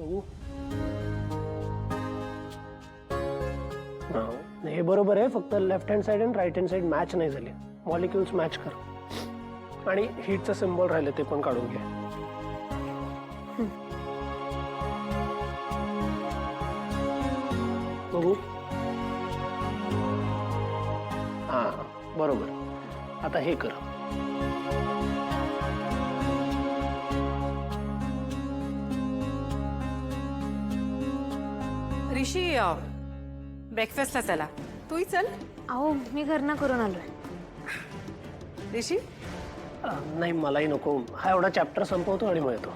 बघू. हे बरोबर आहे, फक्त लेफ्ट हँड साइड आणि राईट हँड साइड मॅच नाही झाली. मॉलिक्युल्स मॅच कर आणि हीटचं सिम्बॉल राहिलं ते पण काढून घे. बघू. हा बरोबर. आता हे कर. ऋषी ब्रेकफास्टला चला. तूही चल. अहो मी घरनं करून आलोय. ऋषी नाही मलाही नको. हा एवढा चॅप्टर संपवतो आणि मग येतो.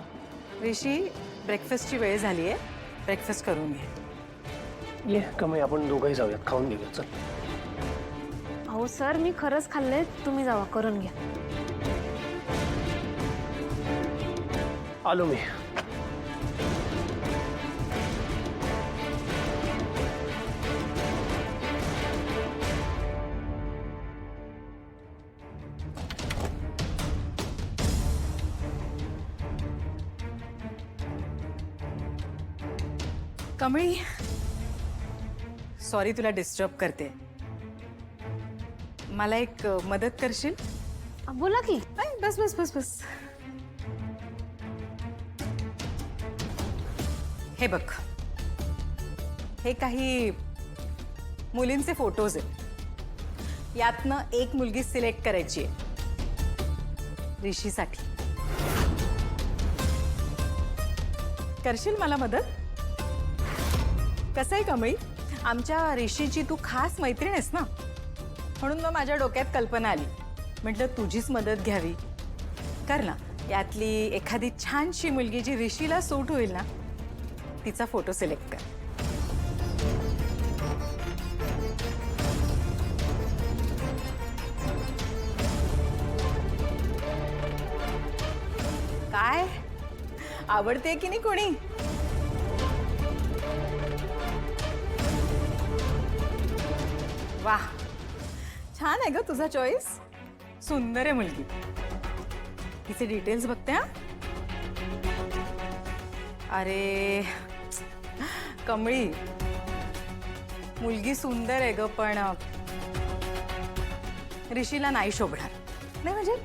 ऋषी ब्रेकफास्टची वेळ झाली आहे, ब्रेकफास्ट करून घे. ये कमी, आपण दोघंही जाऊयात, खाऊन घेऊया. चल. अहो सर मी खरंच खाल्लंय, तुम्ही जावा करून घ्या. आलो मी. कमळी, सॉरी तुला डिस्टर्ब करते. मला एक मदत करशील? बोला की. नाही बस बस बस बस. हे बघ, हे काही मुलींचे फोटोज आहेत. यातनं एक मुलगी सिलेक्ट करायची आहे ऋषीसाठी. करशील मला मदत? कसं आहे कमळी, आमच्या ऋषीची तू खास मैत्रीण आहेस ना, म्हणून मग माझ्या डोक्यात कल्पना आली. म्हटलं तुझीच मदत घ्यावी. कर ना, यातली एखादी छानशी मुलगी जी ऋषीला सूट होईल ना, तिचा फोटो सिलेक्ट कर. काय आवडते की नाही कोणी? वाह, छान आहे ग तुझा चॉईस. सुंदर आहे मुलगी. तिचे डिटेल्स बघते. हा अरे कमळी, मुलगी सुंदर आहे ग, पण ऋषीला नाही शोभणार. नाही म्हणजे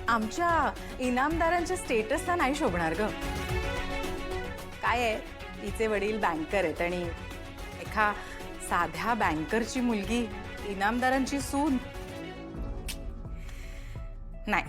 आमच्या इनामदारांच्या स्टेटसला नाही शोभणार ग. काय आहे, तिचे वडील बँकर आहेत आणि एका साध्या बँकरची मुलगी इनामदारांची सून नाही.